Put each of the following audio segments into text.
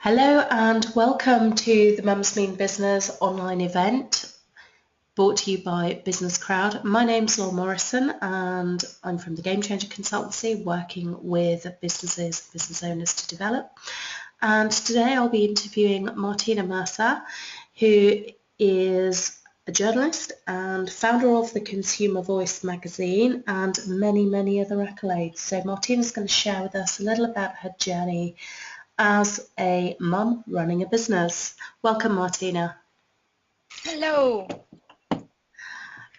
Hello and welcome to the Mums Mean Business online event brought to you by Business Crowd. My name's Laura Morrison and I'm from the Game Changer Consultancy working with business owners to develop. And today I'll be interviewing Martina Mercer, who is a journalist and founder of the Consumer Voice magazine and many, many other accolades. So Martina's going to share with us a little about her journey as a mum running a business. Welcome, Martina. Hello.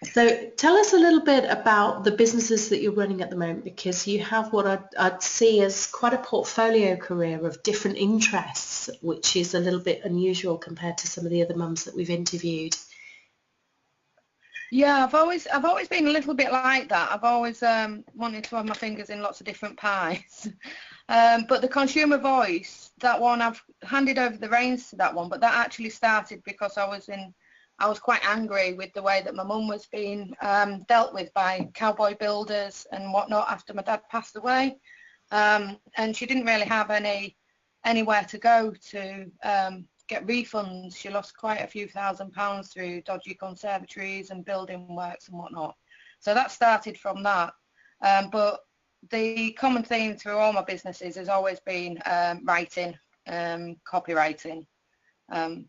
So tell us a little bit about the businesses that you're running at the moment, because you have what I'd see as quite a portfolio career of different interests, which is a little bit unusual compared to some of the other mums that we've interviewed. Yeah, I've always been a little bit like that. I've always wanted to have my fingers in lots of different pies. But the Consumer Voice, that one, I've handed over the reins to that one, but that actually started because I was quite angry with the way that my mum was being dealt with by cowboy builders and whatnot after my dad passed away. And she didn't really have anywhere to go to get refunds. She lost quite a few £1,000s through dodgy conservatories and building works and whatnot. So that started from that. But the common theme through all my businesses has always been writing, copywriting.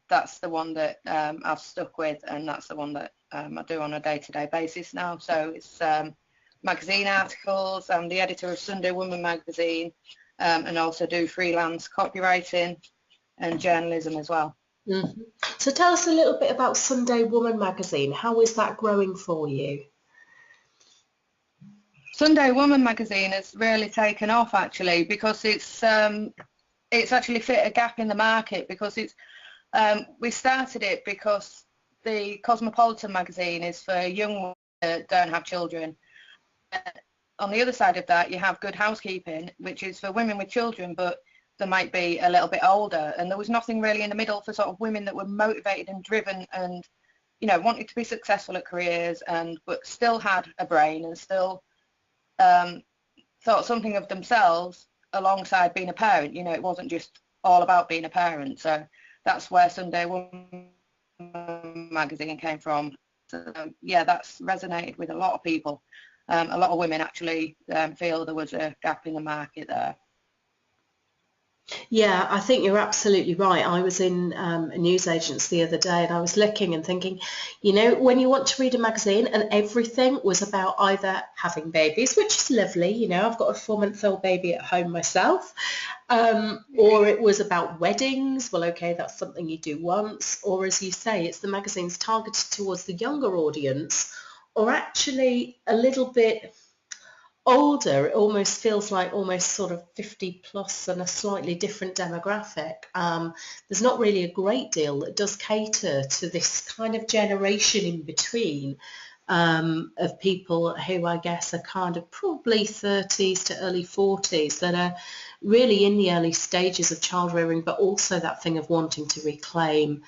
That's the one that I've stuck with, and that's the one that I do on a day-to-day basis now. So it's magazine articles. I'm the editor of Sunday Woman magazine, and also do freelance copywriting and journalism as well. Mm-hmm. So tell us a little bit about Sunday Woman magazine. How is that growing for you? Sunday Woman magazine has really taken off actually, because it's actually fit a gap in the market, because we started it because the Cosmopolitan magazine is for young women that don't have children. On the other side of that, you have Good Housekeeping, which is for women with children, but they might be a little bit older, and there was nothing really in the middle for sort of women that were motivated and driven and, you know, wanted to be successful at careers but still had a brain and still thought something of themselves alongside being a parent. You know, it wasn't just all about being a parent. So that's where Sunday Woman magazine came from. So yeah, that's resonated with a lot of people. A lot of women actually feel there was a gap in the market there. Yeah, I think you're absolutely right. I was in a news agency the other day and I was looking and thinking, you know, when you want to read a magazine and everything was about either having babies, which is lovely, you know, I've got a 4-month-old baby at home myself, or it was about weddings. Well, okay, that's something you do once. Or as you say, it's the magazines targeted towards the younger audience, or actually a little bit older. It almost feels like almost sort of 50 plus and a slightly different demographic. There's not really a great deal that does cater to this kind of generation in between of people who I guess are kind of probably 30s to early 40s that are really in the early stages of child rearing, but also that thing of wanting to reclaim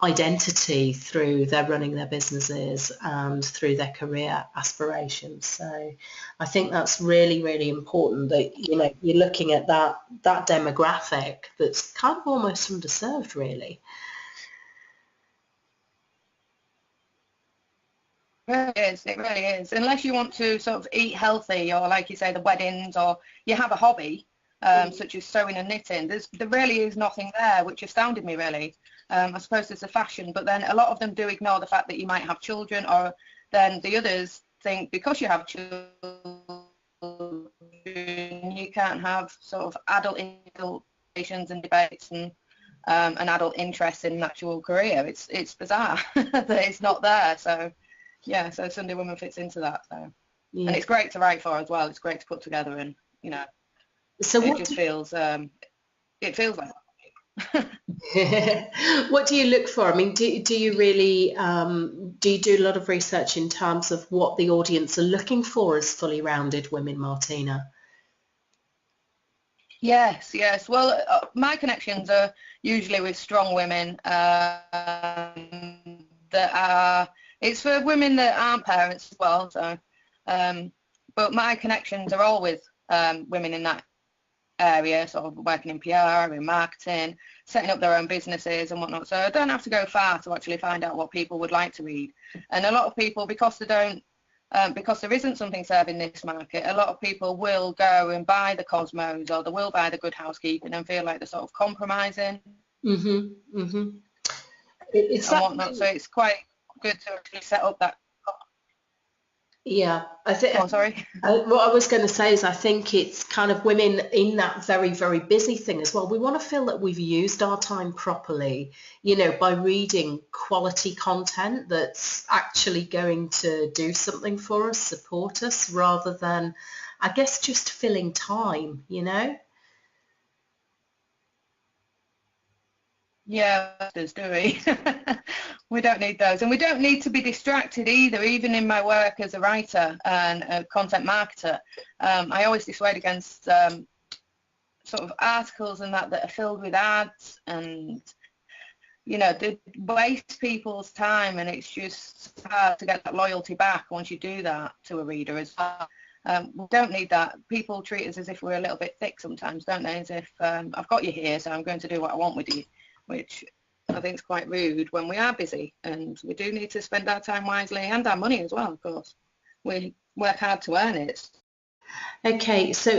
identity through their running their businesses and through their career aspirations. So I think that's really, really important that, you know, you're looking at that demographic that's kind of almost underserved, really. It really is. Unless you want to sort of eat healthy, or like you say, the weddings, or you have a hobby such as sewing and knitting, there really is nothing there, which astounded me really. I suppose it's a fashion, but then a lot of them do ignore the fact that you might have children, or then the others think because you have children you can't have sort of adult conversations and debates and an adult interest in an actual career. It's bizarre that it's not there. So yeah, so Sunday Woman fits into that. So yeah. And it's great to write for as well. It's great to put together, and you know, so it just feels like What do you look for? I mean, do you really do you do a lot of research in terms of what the audience are looking for as fully rounded women, Martina? Yes. Well, my connections are usually with strong women that are. It's for women that aren't parents as well. So, but my connections are all with women in that area, sort of working in PR, in marketing, setting up their own businesses and whatnot. So I don't have to go far to actually find out what people would like to read. And a lot of people, because they don't, because there isn't something serving this market, a lot of people will go and buy the Cosmos, or they will buy the Good Housekeeping and feel like they're sort of compromising It's and whatnot. So it's quite good to actually set up that. Yeah, I think. Oh, sorry. What I was going to say is I think it's kind of women in that very, very busy thing as well. We want to feel that we've used our time properly, you know, by reading quality content that's actually going to do something for us, support us, rather than, I guess, just filling time, you know? Yeah, do we? We don't need those, and we don't need to be distracted either. Even in my work as a writer and a content marketer, I always dissuade against sort of articles and that are filled with ads, and you know, they waste people's time, and it's just hard to get that loyalty back once you do that to a reader as well. We don't need that. People treat us as if we're a little bit thick sometimes, don't they? As if I've got you here, so I'm going to do what I want with you, which I think is quite rude when we are busy, and we do need to spend our time wisely and our money as well, of course. We work hard to earn it. Okay, so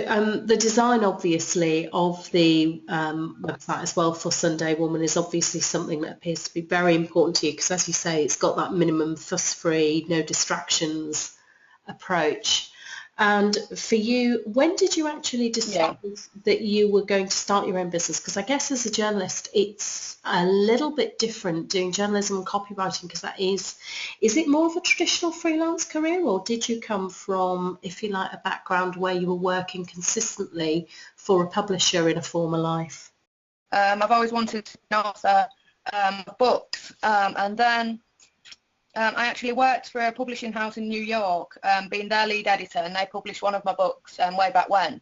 the design, obviously, of the website as well for Sunday Woman is obviously something that appears to be very important to you, because, as you say, it's got that minimum fuss-free, no distractions approach. And for you, when did you actually decide that you were going to start your own business? Because I guess as a journalist, it's a little bit different doing journalism and copywriting, because that is it more of a traditional freelance career, or did you come from, if you like, a background where you were working consistently for a publisher in a former life? I've always wanted to be an author of books, and then I actually worked for a publishing house in New York, being their lead editor, and they published one of my books way back when.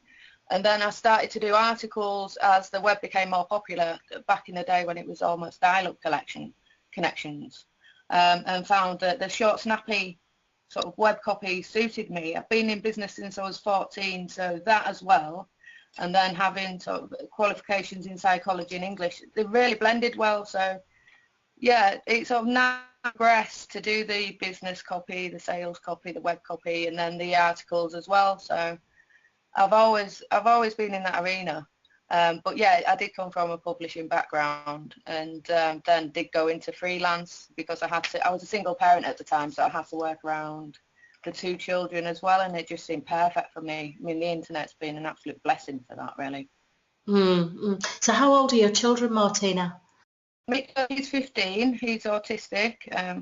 And then I started to do articles as the web became more popular, back in the day when it was almost dial-up connections, and found that the short, snappy sort of web copy suited me. I've been in business since I was 14, so that as well. And then having sort of qualifications in psychology and English, they really blended well. So yeah, it sort of now progressed to do the business copy, the sales copy, the web copy, and then the articles as well. So I've always been in that arena. But yeah, I did come from a publishing background, and then did go into freelance because I was a single parent at the time, so I had to work around the 2 children as well, and it just seemed perfect for me. I mean, the internet's been an absolute blessing for that, really. So how old are your children, Martina? He's 15, he's autistic,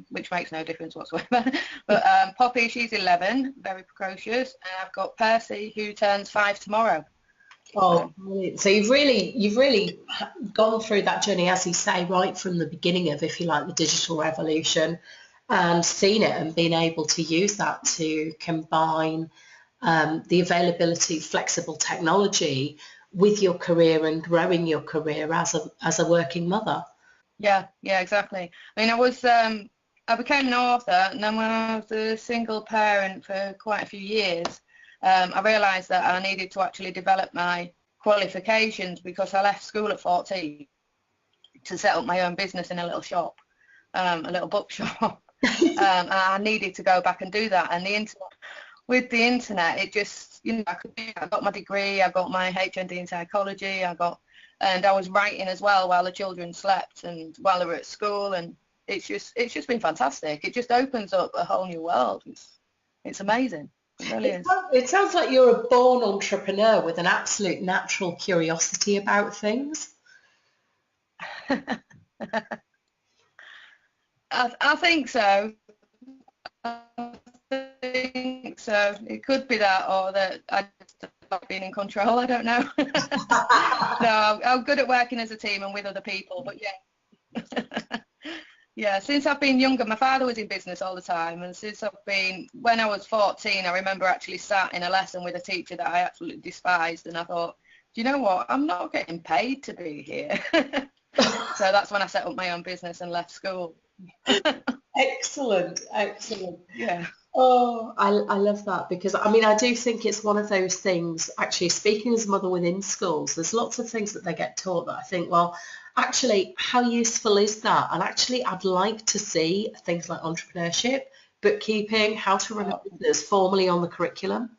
which makes no difference whatsoever. But Poppy, she's 11, very precocious, and I've got Percy, who turns 5 tomorrow. Oh, so you've really gone through that journey, as you say, right from the beginning of, if you like, the digital revolution, and seen it and been able to use that to combine the availability of flexible technology with your career and growing your career as a working mother. Yeah, exactly. I mean, I became an author, and then when I was a single parent for quite a few years, I realised that I needed to actually develop my qualifications, because I left school at 14 to set up my own business in a little shop, a little bookshop. And I needed to go back and do that. And with the internet, it just, you know, I got my degree, I got my HND in psychology, and I was writing as well while the children slept and while they were at school, and it's just been fantastic. It just opens up a whole new world. It's amazing. It really is. It sounds like you're a born entrepreneur with an absolute natural curiosity about things. I think so. It could be that, or that I just like being in control. I don't know. No, I'm good at working as a team and with other people. But yeah, yeah. Since I've been younger, my father was in business all the time, and when I was 14, I remember actually sat in a lesson with a teacher that I absolutely despised, and I thought, do you know what? I'm not getting paid to be here. So that's when I set up my own business and left school. Excellent. Yeah. Oh, I love that, because I mean, I do think it's one of those things, actually, speaking as a mother within schools, there's lots of things that they get taught that I think, well, Actually, how useful is that? And actually, I'd like to see things like entrepreneurship, bookkeeping, how to run a business formally on the curriculum.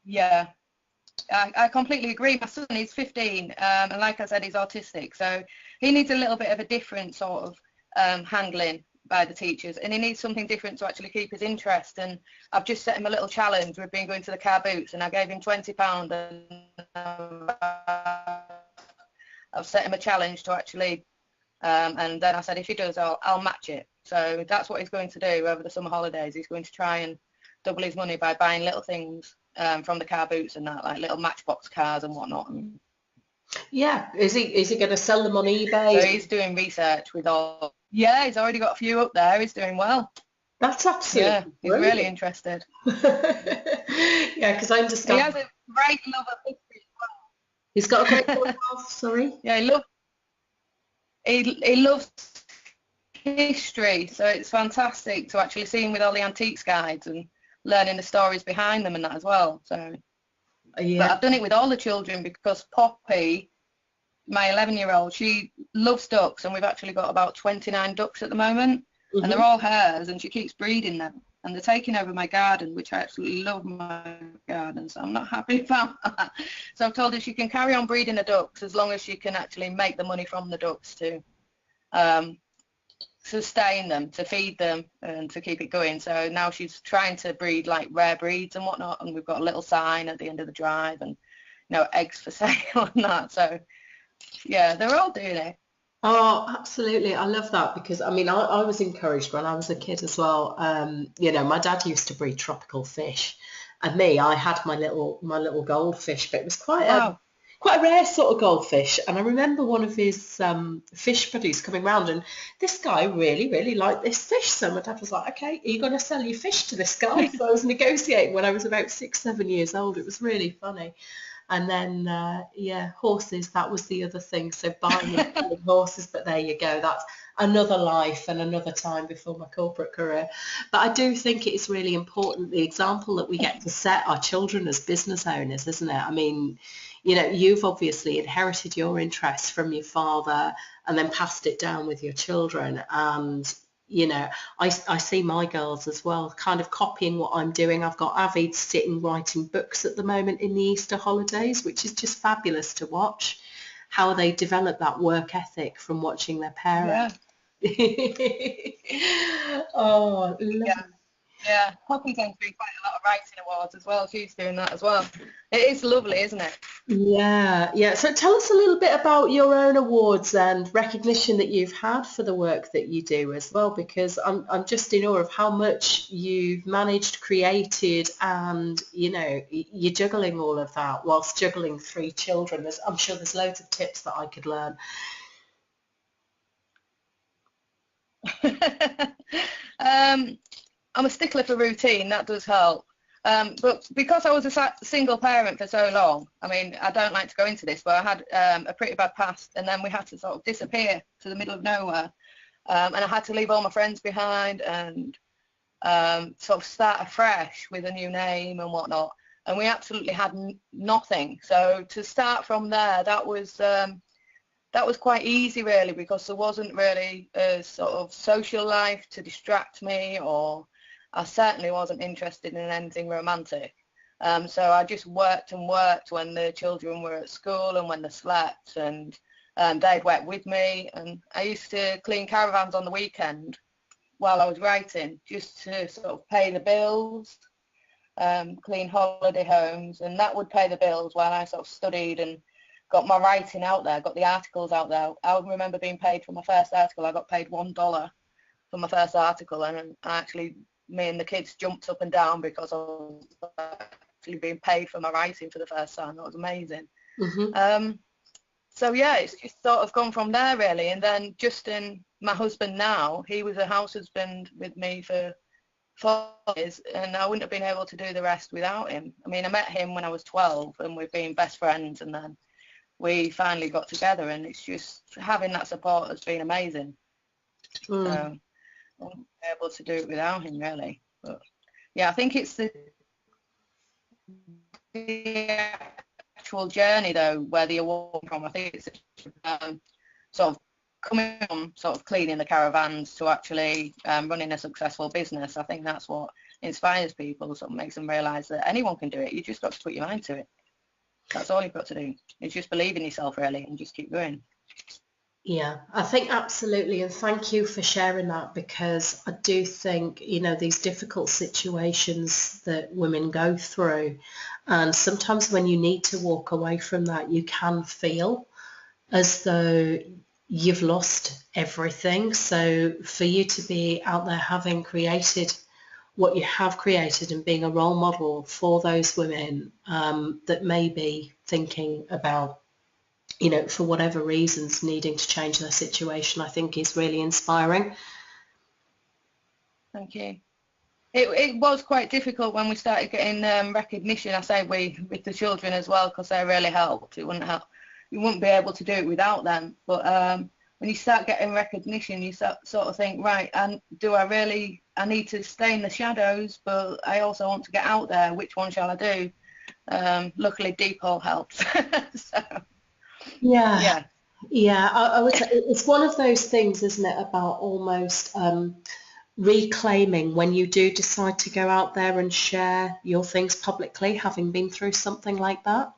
Yeah, I completely agree. My son is 15, and like I said, he's autistic, so he needs a little bit of a different sort of handling by the teachers, and he needs something different to actually keep his interest. And I've just set him a little challenge. We've been going to the car boots, and I gave him £20, and I've set him a challenge to actually, and then I said if he does, I'll match it. So that's what he's going to do over the summer holidays. He's going to try and double his money by buying little things from the car boots and that, like little Matchbox cars and whatnot. Yeah, is he going to sell them on eBay? So he's doing research with all. Yeah, he's already got a few up there. He's doing well. That's absolutely he's really interested. Yeah, because I understand. He has a great love of history as well. He's got a great love. Sorry. Yeah, he loves history, so it's fantastic to actually see him with all the antiques guides and learning the stories behind them and that as well. So yeah, but I've done it with all the children because Poppy, my 11-year-old, she loves ducks, and we've actually got about 29 ducks at the moment, and they're all hers, and she keeps breeding them, and they're taking over my garden, which I absolutely love my garden, so I'm not happy about that. So I've told her she can carry on breeding the ducks as long as she can actually make the money from the ducks to sustain them, to feed them, and to keep it going. So now she's trying to breed like rare breeds and whatnot, and we've got a little sign at the end of the drive, and eggs for sale and that. So yeah, they're all doing it. Oh, absolutely. I love that because, I mean, I was encouraged when I was a kid as well. My dad used to breed tropical fish, and I had my little goldfish, but it was quite a rare sort of goldfish. And I remember one of his fish buddies coming round, and this guy really, really liked this fish. So my dad was like, okay, are you going to sell your fish to this guy? So I was negotiating when I was about 6, 7 years old. It was really funny. And then, horses, that was the other thing. So buying and selling horses, but there you go. That's another life and another time before my corporate career. But I do think it is really important, the example that we get to set our children as business owners, isn't it? I mean, you've obviously inherited your interests from your father and then passed it down with your children. And I see my girls as well kind of copying what I'm doing. I've got Avid sitting writing books at the moment in the Easter holidays, which is just fabulous to watch how they develop that work ethic from watching their parents. Yeah. Oh, lovely. Yeah, Poppy's entering quite a lot of writing awards as well. She's doing that as well. It is lovely, isn't it? Yeah. So tell us a little bit about your own awards and recognition that you've had for the work that you do as well, because I'm just in awe of how much you've managed, created, and you're juggling all of that whilst juggling 3 children. I'm sure there's loads of tips that I could learn. I'm a stickler for routine, that does help. But because I was a single parent for so long, I mean, I don't like to go into this, but I had a pretty bad past, and then we had to sort of disappear to the middle of nowhere. And I had to leave all my friends behind and sort of start afresh with a new name and whatnot. And we absolutely had nothing. So to start from there, that was quite easy, really, because there wasn't really a sort of social life to distract me, or I certainly wasn't interested in anything romantic. So I just worked and worked when the children were at school and when they slept, and they'd work with me. And I used to clean caravans on the weekend while I was writing, just to sort of pay the bills, clean holiday homes, and that would pay the bills while I sort of studied and got my writing out there, got the articles out there. I remember being paid for my first article. I got paid $1 for my first article, and me and the kids jumped up and down because I was actually being paid for my writing for the first time. That was amazing. So yeah, it's just sort of gone from there, really. And then Justin, my husband now, he was a house husband with me for 4 years, and I wouldn't have been able to do the rest without him. I mean, I met him when I was 12, and we've been best friends, and then we finally got together, and it's just having that support has been amazing. So I wouldn't be able to do it without him, really. But yeah, I think it's the actual journey, though, where the award from. I think it's sort of coming from sort of cleaning the caravans to actually running a successful business. I think that's what inspires people, sort of makes them realise that anyone can do it. You just got to put your mind to it. That's all you've got to do. Is just believe in yourself, really, and just keep going. Yeah, I think absolutely, and thank you for sharing that, because I do think, you know, these difficult situations that women go through, and sometimes when you need to walk away from that, you can feel as though you've lost everything. So for you to be out there having created what you have created and being a role model for those women that may be thinking about, you know, for whatever reasons, needing to change their situation, I think is really inspiring. Thank you. It was quite difficult when we started getting recognition. I say we, with the children as well, because they really helped. It wouldn't help. You wouldn't be able to do it without them. But when you start getting recognition, you sort of think, right, and do I really, I need to stay in the shadows, but I also want to get out there. Which one shall I do? Luckily, Deepole helps. So, Yeah. I would say it's one of those things, isn't it, about almost reclaiming when you do decide to go out there and share your things publicly, having been through something like that.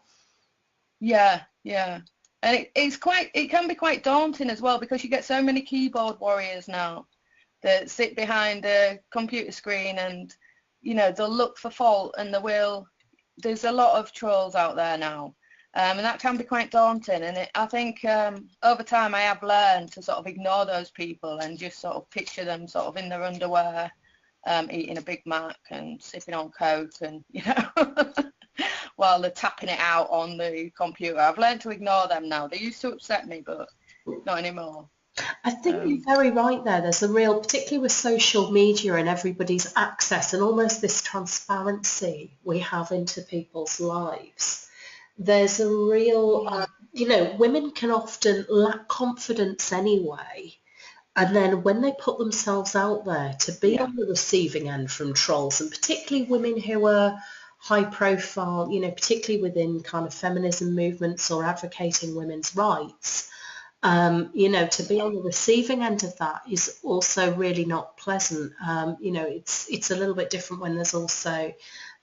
Yeah. And it can be quite daunting as well, because you get so many keyboard warriors now that sit behind a computer screen, and, you know, they'll look for fault, and there's a lot of trolls out there now. And that can be quite daunting, and I think over time I have learned to sort of ignore those people and just sort of picture them sort of in their underwear, eating a Big Mac and sipping on Coke, and, you know, while they're tapping it out on the computer. I've learned to ignore them now. They used to upset me, but not anymore. I think you're very right there. There's a real, particularly with social media and everybody's access and almost this transparency we have into people's lives. There's a real, you know, women can often lack confidence anyway. And then when they put themselves out there to be on the receiving end from trolls, and particularly women who are high profile, you know, particularly within kind of feminism movements or advocating women's rights, you know, to be on the receiving end of that is also really not pleasant. You know, it's a little bit different when there's also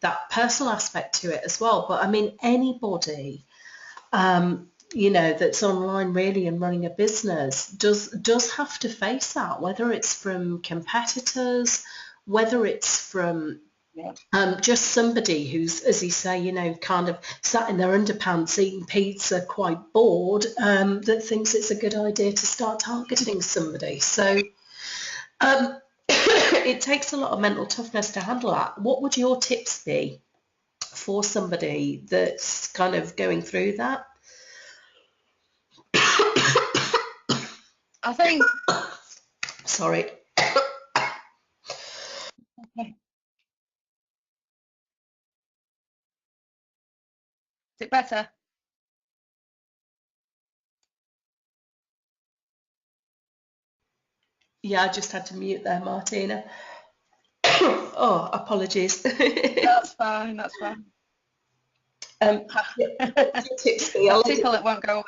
that personal aspect to it as well. But I mean, anybody, you know, that's online really and running a business does have to face that, whether it's from competitors, whether it's from just somebody who's, as you say, you know, kind of sat in their underpants eating pizza, quite bored, that thinks it's a good idea to start targeting somebody. So it takes a lot of mental toughness to handle that. What would your tips be for somebody that's kind of going through that? I think. Sorry. Okay. Is it better? Yeah, I just had to mute there, Martina. Oh, apologies. That's fine. That's fine. What's your tips be? That tickle, it won't go away.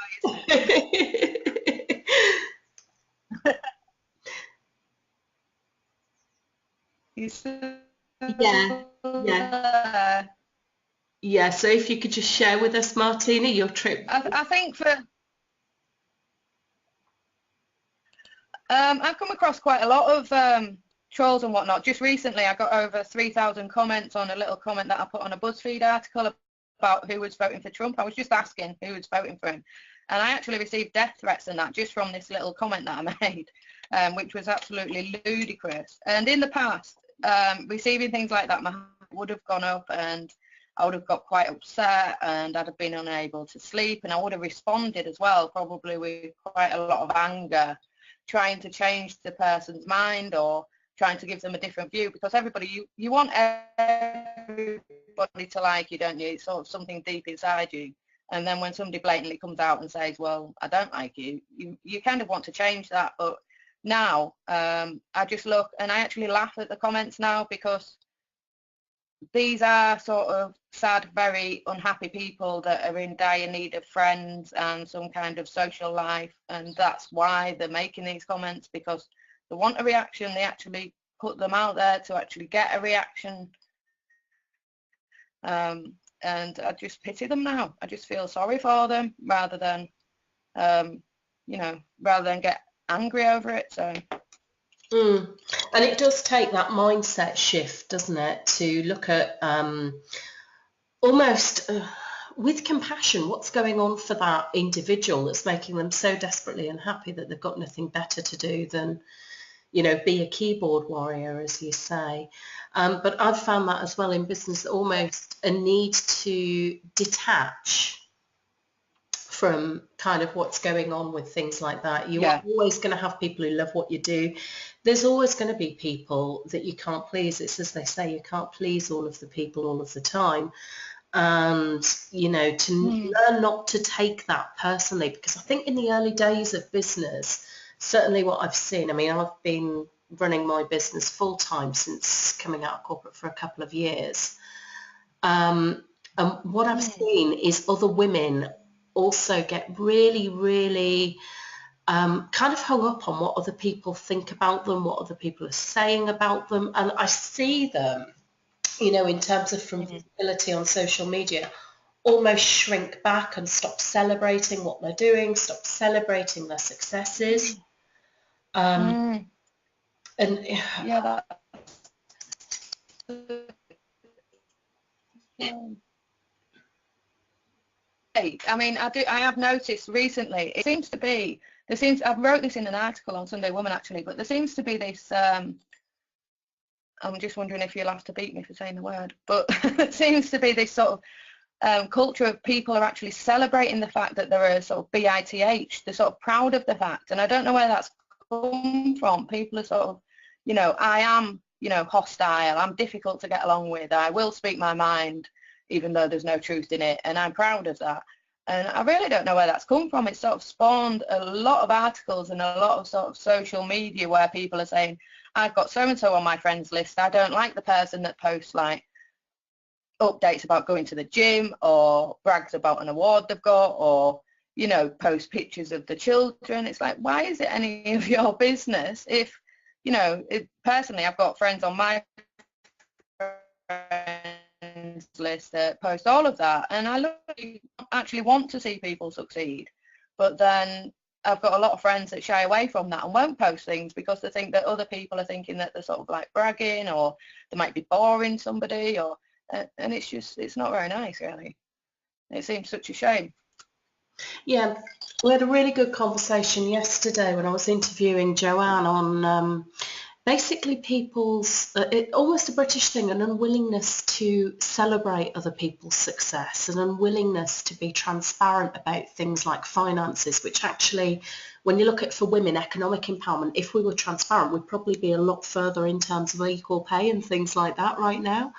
Yeah, so if you could just share with us, Martina, your trip. I think I've come across quite a lot of trolls and whatnot. Just recently I got over 3,000 comments on a little comment that I put on a BuzzFeed article about who was voting for Trump. I was just asking who was voting for him, and I actually received death threats and that just from this little comment that I made, which was absolutely ludicrous. And in the past, receiving things like that, my heart would have gone up, and I would have got quite upset, and I'd have been unable to sleep, and I would have responded as well, probably with quite a lot of anger, trying to change the person's mind or trying to give them a different view, because everybody, you want everybody to like you, don't you? It's sort of something deep inside you. And then when somebody blatantly comes out and says, well, I don't like you, you kind of want to change that. But now I just look and I actually laugh at the comments now, because these are sort of sad, very unhappy people that are in dire need of friends and some kind of social life, and that's why they're making these comments, because they want a reaction. They actually put them out there to actually get a reaction, and I just pity them now. I just feel sorry for them rather than rather than get angry over it. So and it does take that mindset shift, doesn't it, to look at almost with compassion what's going on for that individual that's making them so desperately unhappy that they've got nothing better to do than, be a keyboard warrior, as you say. But I've found that as well in business, almost a need to detach from kind of what's going on with things like that. You are always going to have people who love what you do. There's always going to be people that you can't please. It's as they say, you can't please all of the people all of the time. And, to learn not to take that personally, because I think in the early days of business, certainly what I've seen, I mean, I've been running my business full time since coming out of corporate for a couple of years. And what I've seen is other women also get really, really kind of hung up on what other people think about them, what other people are saying about them. And I see them, in terms of from visibility on social media, almost shrink back and stop celebrating what they're doing, stop celebrating their successes. And that. I mean, I have noticed recently, it seems to be, I wrote this in an article on Sunday Woman actually, but there seems to be this, I'm just wondering if you'll have to beat me for saying the word, but it seems to be this sort of culture of people are actually celebrating the fact that they're a sort of BITH, they're sort of proud of the fact, and I don't know where that's come from. People are sort of, I am, hostile, I'm difficult to get along with, I will speak my mind, even though there's no truth in it, and I'm proud of that. And I really don't know where that's come from. It sort of spawned a lot of articles and a lot of sort of social media where people are saying, I've got so-and-so on my friends list, I don't like the person that posts like updates about going to the gym or brags about an award they've got, or, post pictures of the children. It's like, why is it any of your business if, personally, I've got friends on my list that post all of that, and I actually want to see people succeed, but then I've got a lot of friends that shy away from that and won't post things because they think that other people are thinking that they're sort of like bragging, or they might be boring somebody, or and it's not very nice, really. It seems such a shame. Yeah, we had a really good conversation yesterday when I was interviewing Joanne on basically people's, almost a British thing, an unwillingness to celebrate other people's success, an unwillingness to be transparent about things like finances, which actually, when you look at for women, economic empowerment, if we were transparent, we'd probably be a lot further in terms of equal pay and things like that right now.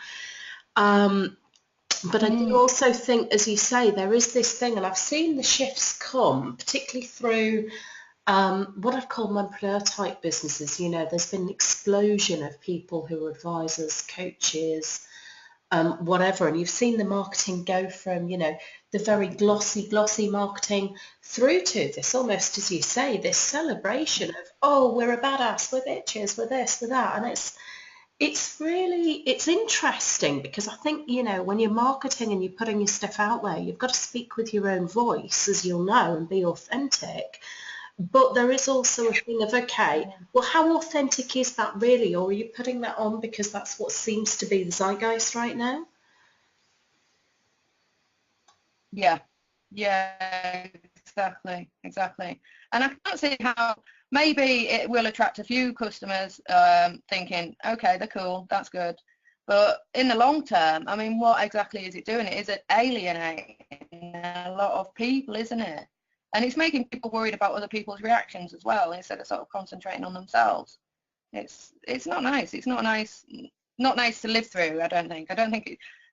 But I do also think, as you say, there is this thing, and I've seen the shifts come, particularly through what I've called mompreneur type businesses. There's been an explosion of people who are advisors, coaches, whatever, and you've seen the marketing go from, the very glossy marketing through to this, almost as you say, this celebration of, oh, we're a badass, we're bitches, we're this, we're that, and it's interesting because I think, when you're marketing and you're putting your stuff out there, you've got to speak with your own voice, as you'll know, and be authentic. But there is also a thing of, okay, well, how authentic is that really? Or are you putting that on because that's what seems to be the zeitgeist right now? Yeah, exactly. And I can't see how maybe it will attract a few customers thinking, okay, they're cool, that's good. But in the long term, I mean, what exactly is it doing? It is alienating a lot of people, isn't it? And it's making people worried about other people's reactions as well, instead of sort of concentrating on themselves. It's not nice. It's not nice to live through, I don't think.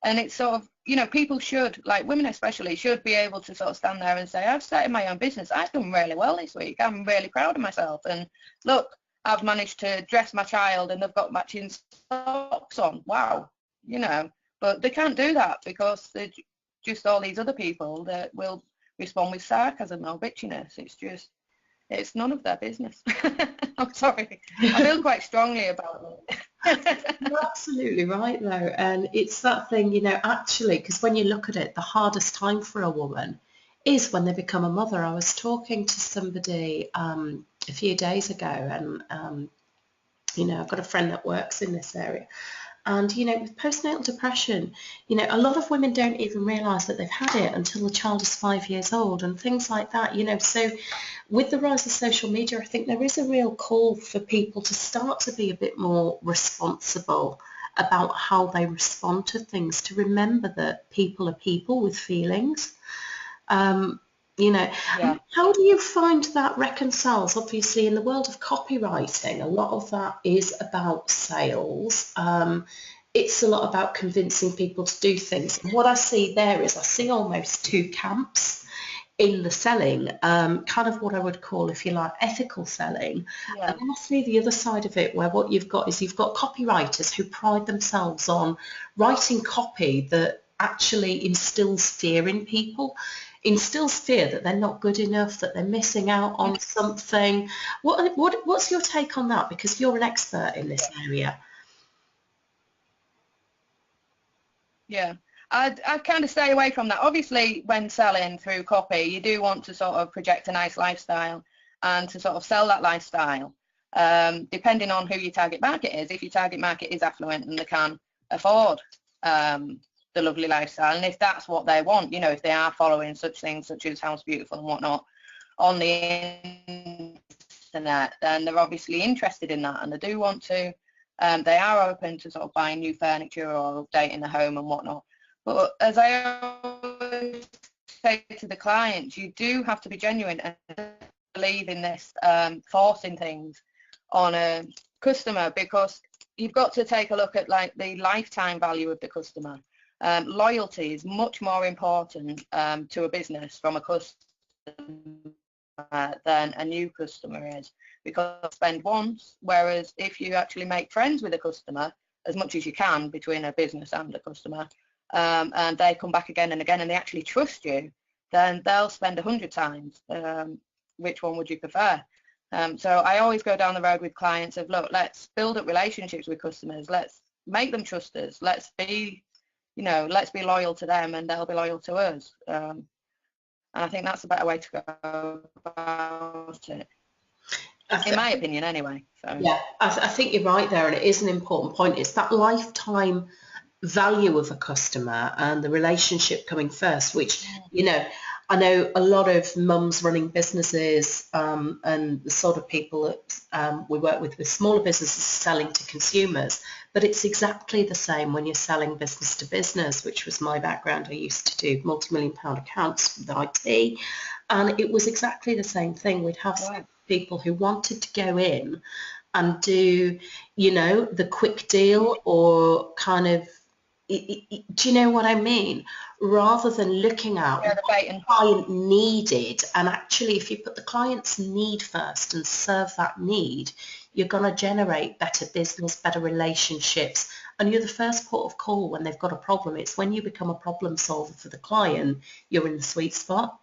And it's sort of, people should, like women especially, should be able to sort of stand there and say, I've started my own business. I've done really well this week. I'm really proud of myself. And look, I've managed to dress my child and they've got matching socks on. Wow. But they can't do that because they're just all these other people that will respond with sarcasm or bitchiness. It's none of their business. I'm sorry. I feel quite strongly about it. You're absolutely right, though. And it's that thing, you know, actually, because when you look at it, the hardest time for a woman is when they become a mother. I was talking to somebody a few days ago, and, you know, I've got a friend that works in this area. And, you know, with postnatal depression, you know, a lot of women don't even realise that they've had it until the child is 5 years old and things like that, you know. So with the rise of social media, I think there is a real call for people to start to be a bit more responsible about how they respond to things, to remember that people are people with feelings. You know, Yeah. how do you find that reconciles? Obviously, in the world of copywriting, a lot of that is about sales. It's a lot about convincing people to do things. And what I see there is I see almost two camps in the selling, kind of what I would call, if you like, ethical selling. Yeah. And then I see the other side of it, where what you've got is you've got copywriters who pride themselves on writing copy that actually instills fear in people, instills fear that they're not good enough, that they're missing out on something. What's your take on that? Because you're an expert in this area. Yeah. I'd kind of stay away from that. Obviously, when selling through copy, you do want to sort of project a nice lifestyle and to sort of sell that lifestyle, depending on who your target market is. If your target market is affluent and they can afford the lovely lifestyle, and if that's what they want, you know, if they are following such things such as House Beautiful and whatnot on the internet, then they're obviously interested in that and they do want to, they are open to sort of buying new furniture or updating the home and whatnot. But as I always say to the clients, you do have to be genuine and believe in this forcing things on a customer, because you've got to take a look at like the lifetime value of the customer. Loyalty is much more important to a business from a customer than a new customer is, because you spend once, whereas if you actually make friends with a customer as much as you can between a business and a customer, and they come back again and again and they actually trust you, then they'll spend 100 times. Which one would you prefer? So I always go down the road with clients of, look, let's build up relationships with customers, let's make them trust us, let's be, you know, let's be loyal to them and they'll be loyal to us. And I think that's a better way to go about it, in my opinion anyway. So. Yeah, I think you're right there, and it is an important point. It's that lifetime value of a customer and the relationship coming first, which, you know, I know a lot of mums running businesses and the sort of people that we work with smaller businesses selling to consumers, but it's exactly the same when you're selling business to business, which was my background. I used to do multi-million-pound accounts with IT, and it was exactly the same thing. We'd have people who wanted to go in and do, you know, the quick deal or kind of, do you know what I mean? Rather than looking at what the client needed, and actually if you put the client's need first and serve that need, you're going to generate better business, better relationships, and you're the first port of call when they've got a problem. It's when you become a problem solver for the client, you're in the sweet spot.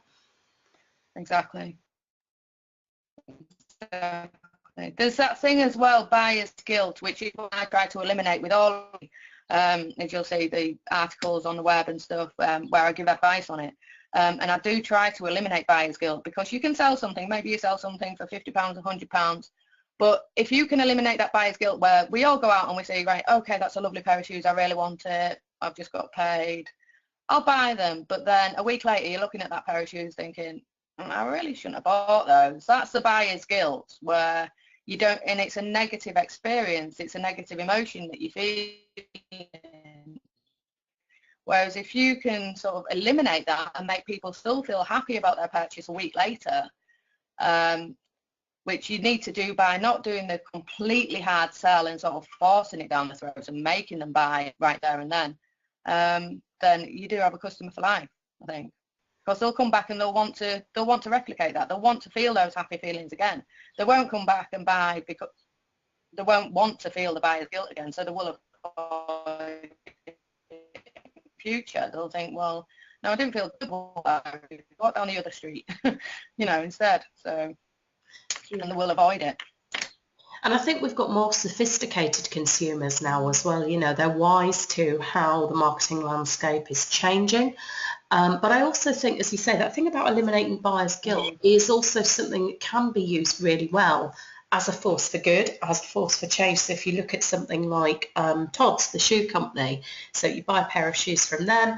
Exactly. There's that thing as well, buyer's guilt, which is what I try to eliminate with all, as you'll see, the articles on the web and stuff where I give advice on it. And I do try to eliminate buyer's guilt, because you can sell something, maybe you sell something for £50, £100, but if you can eliminate that buyer's guilt, where we all go out and we say, right, okay, that's a lovely pair of shoes, I really want it, I've just got paid, I'll buy them. But then a week later you're looking at that pair of shoes thinking, I really shouldn't have bought those. That's the buyer's guilt, where you don't, and it's a negative experience, it's a negative emotion that you feel. Whereas if you can sort of eliminate that and make people still feel happy about their purchase a week later, which you need to do by not doing the completely hard sell and sort of forcing it down the throats and making them buy right there and then you do have a customer for life, I think. Because they'll come back and they'll want to replicate that. They'll want to feel those happy feelings again. They won't come back and buy because they won't want to feel the buyer's guilt again. So they will avoid future, they'll think, well, no, I didn't feel good, walk down the other street, instead. So, and they will avoid it. And I think we've got more sophisticated consumers now as well. They're wise to how the marketing landscape is changing. But I also think, as you say, that thing about eliminating buyer's guilt is also something that can be used really well as a force for good, as a force for change. So if you look at something like Tod's, the shoe company, so you buy a pair of shoes from them,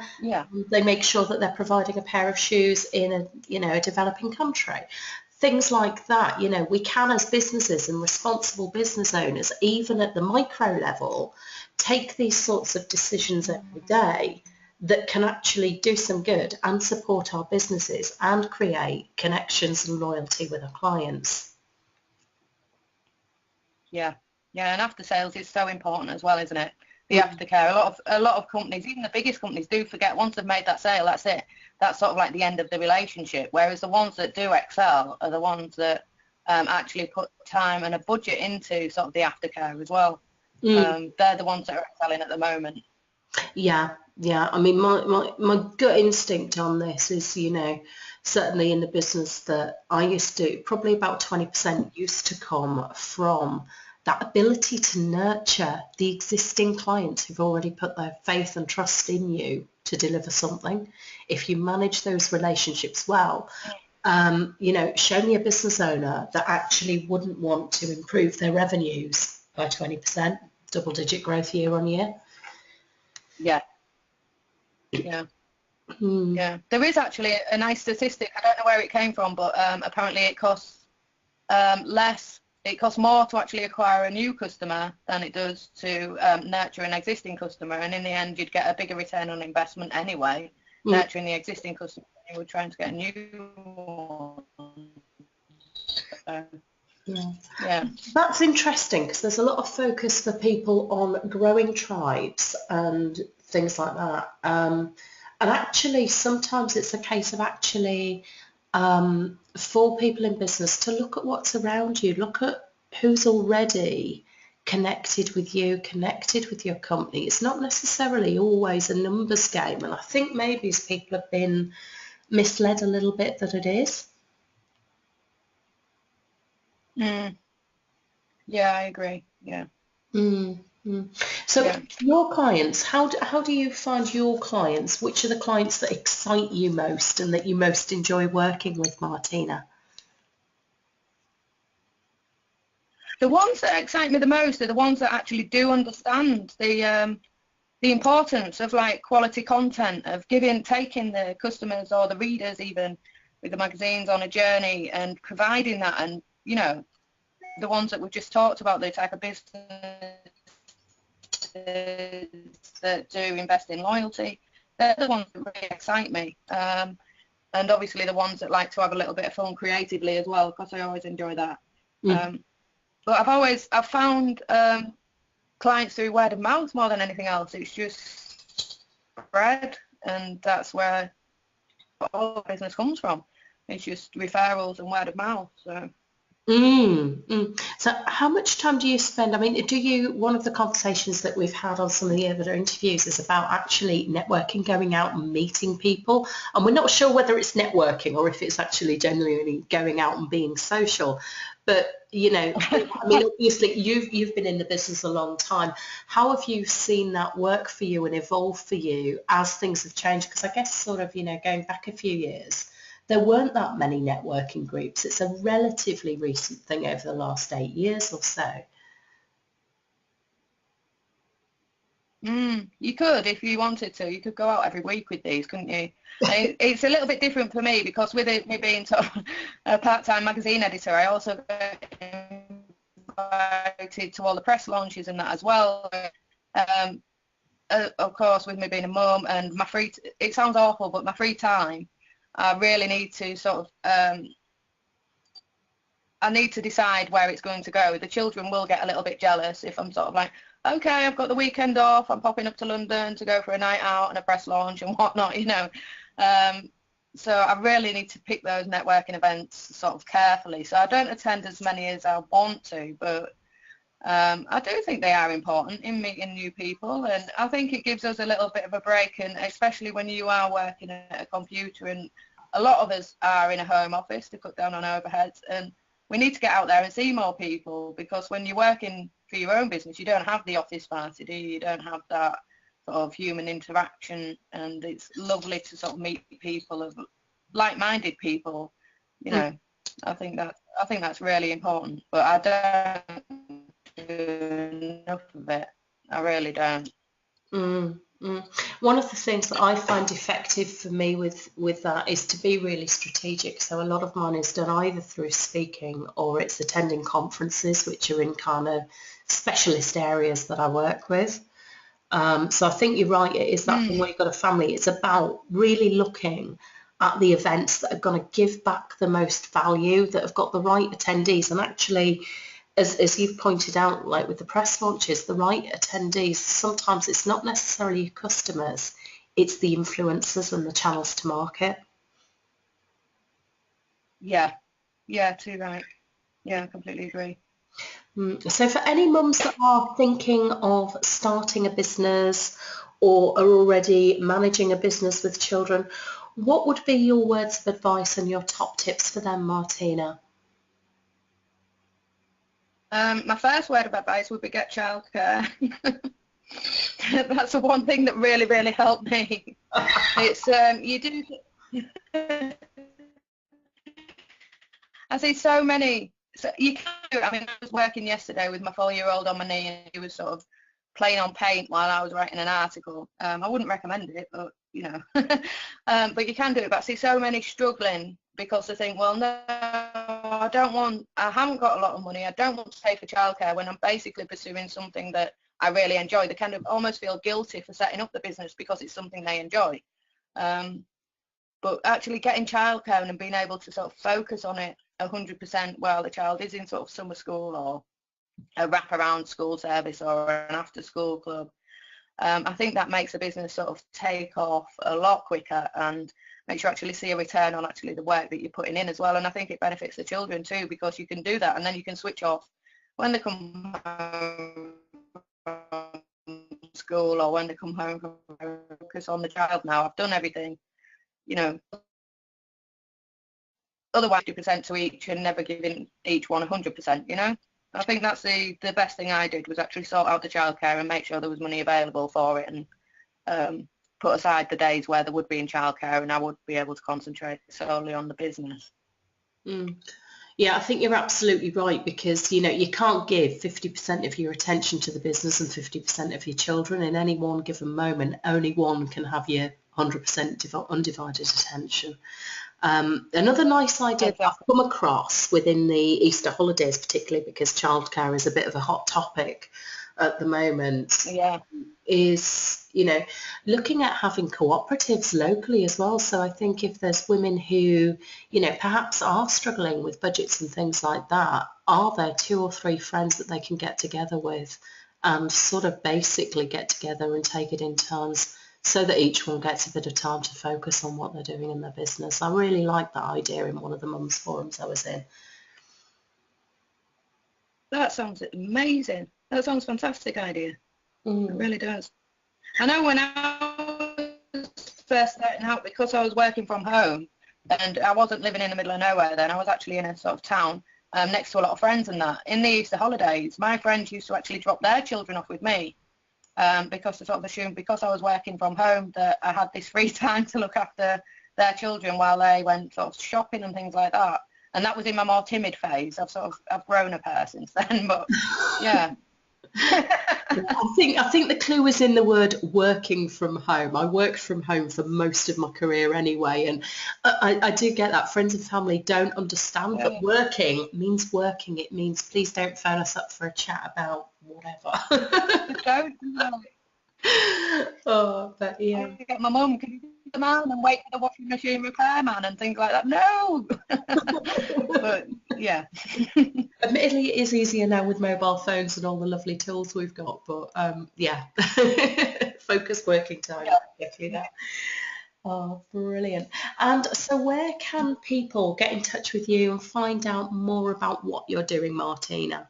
they make sure that they're providing a pair of shoes in a developing country. Things like that, we can, as businesses and responsible business owners, even at the micro level, take these sorts of decisions every day that can actually do some good and support our businesses and create connections and loyalty with our clients. Yeah, and after sales is so important as well, isn't it? The aftercare. A lot of companies, even the biggest companies, do forget once they've made that sale, that's it. That's sort of like the end of the relationship. Whereas the ones that do excel are the ones that actually put time and a budget into sort of the aftercare as well. They're the ones that are excelling at the moment. Yeah. I mean, my gut instinct on this is, certainly in the business that I used to, probably about 20% used to come from that ability to nurture the existing clients who've already put their faith and trust in you to deliver something. If you manage those relationships well, show me a business owner that actually wouldn't want to improve their revenues by 20%, double-digit growth year on year. Yeah. There is actually a nice statistic. I don't know where it came from, but apparently it costs less. It costs more to actually acquire a new customer than it does to nurture an existing customer. And in the end, you'd get a bigger return on investment anyway, nurturing the existing customer than you would trying to get a new one. That's interesting, because there's a lot of focus for people on growing tribes and things like that. And actually, sometimes it's a case of actually, for people in business, to look at what's around you, look at who's already connected with you, connected with your company. It's not necessarily always a numbers game. And I think maybe as people have been misled a little bit that it is. Yeah, I agree. Yeah. So your clients, how do you find your clients? Which are the clients that excite you most and that you most enjoy working with, Martina? The ones that excite me the most are the ones that actually do understand the importance of like quality content, of taking the customers or the readers even with the magazines on a journey and providing that, and the ones that we've just talked about, the type of business that do invest in loyalty, they're the ones that really excite me. And obviously the ones that like to have a little bit of fun creatively as well, because I always enjoy that. But I've found clients through word of mouth more than anything else. It's just spread, and that's where all business comes from. It's just referrals and word of mouth. So. So how much time do you spend? I mean, one of the conversations that we've had on some of the other interviews is about actually networking, going out and meeting people. And we're not sure whether it's networking or if it's actually genuinely going out and being social. But, I mean, obviously you've been in the business a long time. How have you seen that work for you and evolve for you as things have changed? Because I guess sort of, going back a few years, there weren't that many networking groups. It's a relatively recent thing over the last 8 years or so. You could, if you wanted to. You could go out every week with these, couldn't you? It's a little bit different for me, because with me being sort of a part-time magazine editor, I also get invited to all the press launches and that as well. Of course, with me being a mum and it sounds awful, but my free time, I really need to sort of, I need to decide where it's going to go. The children will get a little bit jealous if I'm sort of like, okay, I've got the weekend off, I'm popping up to London to go for a night out and a press launch and whatnot, So I really need to pick those networking events sort of carefully. So I don't attend as many as I want to, but I do think they are important in meeting new people, and I think it gives us a little bit of a break, and especially when you are working at a computer, and a lot of us are in a home office to cut down on overheads, and we need to get out there and see more people, because when you're working for your own business, you don't have the office party, do you? You don't have that sort of human interaction, and it's lovely to sort of meet people of like-minded people, you know. I think that's really important, but I don't do enough of it. I really don't. One of the things that I find effective for me with that is to be really strategic. So a lot of mine is done either through speaking or it's attending conferences, which are in kind of specialist areas that I work with. So I think you're right, it is that thing where you've got a family. It's about really looking at the events that are going to give back the most value, that have got the right attendees, and actually, as you've pointed out, like with the press launches, the right attendees, sometimes it's not necessarily your customers, it's the influencers and the channels to market. Yeah, too right. Yeah, I completely agree. So for any mums that are thinking of starting a business or are already managing a business with children, what would be your words of advice and your top tips for them, Martina? My first word of advice would be get childcare. That's the one thing that really, really helped me. It's you do. I see so many. So you can do it. I mean, I was working yesterday with my 4-year-old on my knee, and he was sort of playing on paint while I was writing an article. I wouldn't recommend it, but you know. But you can do it. But I see so many struggling because they think, well, no, I haven't got a lot of money. I don't want to pay for childcare when I'm basically pursuing something that I really enjoy. They kind of almost feel guilty for setting up the business because it's something they enjoy. But actually getting childcare and being able to sort of focus on it 100% while the child is in sort of summer school or a wraparound school service or an after school club, I think that makes a business sort of take off a lot quicker and makes you actually see a return on actually the work that you're putting in as well. And I think it benefits the children too, because you can do that and then you can switch off when they come home from school or when they come home from focus on the child. Now I've done everything, you know. Otherwise 50% to each and never giving each one 100%, you know. I think that's the best thing I did, was actually sort out the childcare and make sure there was money available for it, and put aside the days where there would be in childcare and I would be able to concentrate solely on the business. Yeah, I think you're absolutely right, because you know you can't give 50% of your attention to the business and 50% of your children in any one given moment. Only one can have your 100% undivided attention. Another nice idea that I've come across within the Easter holidays, particularly because childcare is a bit of a hot topic at the moment, is, you know, looking at having cooperatives locally as well. So I think if there's women who, you know, perhaps are struggling with budgets and things like that, are there 2 or 3 friends that they can get together with and sort of basically get together and take it in turns, so that each one gets a bit of time to focus on what they're doing in their business. I really like that idea in one of the mums forums I was in. That sounds amazing. That sounds a fantastic idea. It really does. I know when I was first starting out, because I was working from home and I wasn't living in the middle of nowhere then, I was actually in a sort of town next to a lot of friends and that. In the Easter holidays, my friends used to actually drop their children off with me. Because they sort of assumed because I was working from home that I had this free time to look after their children while they went sort of shopping and things like that. And that was in my more timid phase. I've grown a pair since then, but yeah. I think the clue is in the word working from home. I worked from home for most of my career anyway, and I do get that. Friends and family don't understand that working means working. It means please don't phone us up for a chat about whatever. Don't. Oh, but yeah. I get my mum, can you do the man and wait for the washing machine repairman and things like that? No. But yeah. Admittedly, it is easier now with mobile phones and all the lovely tools we've got, but yeah, focused working time, definitely that. Oh, brilliant. And so where can people get in touch with you and find out more about what you're doing, Martina?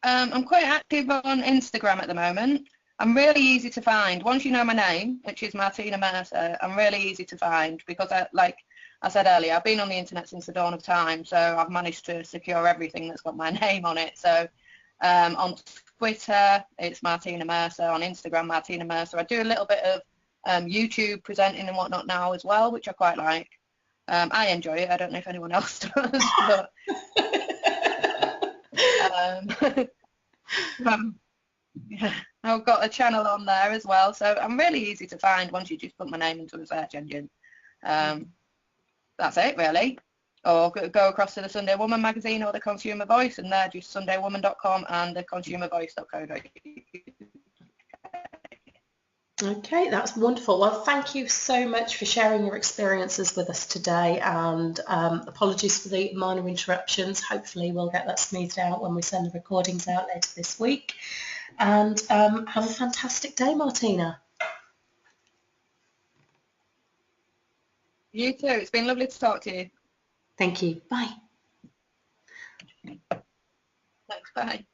I'm quite active on Instagram at the moment. I'm really easy to find. Once you know my name, which is Martina Mercer, I'm really easy to find because, like I said earlier, I've been on the internet since the dawn of time, so I've managed to secure everything that's got my name on it. So on Twitter, it's Martina Mercer. On Instagram, Martina Mercer. I do a little bit of YouTube presenting and whatnot now as well, which I quite like. I enjoy it. I don't know if anyone else does, but yeah, I've got a channel on there as well, so I'm really easy to find once you just put my name into a search engine. That's it, really. Or go across to the Sunday Woman magazine or the Consumer Voice, and they're just sundaywoman.com and the consumervoice.co.uk. Okay, that's wonderful. Well, thank you so much for sharing your experiences with us today, and apologies for the minor interruptions. Hopefully we'll get that smoothed out when we send the recordings out later this week. And have a fantastic day, Martina. You too. It's been lovely to talk to you. Thank you. Bye. Thanks. Bye.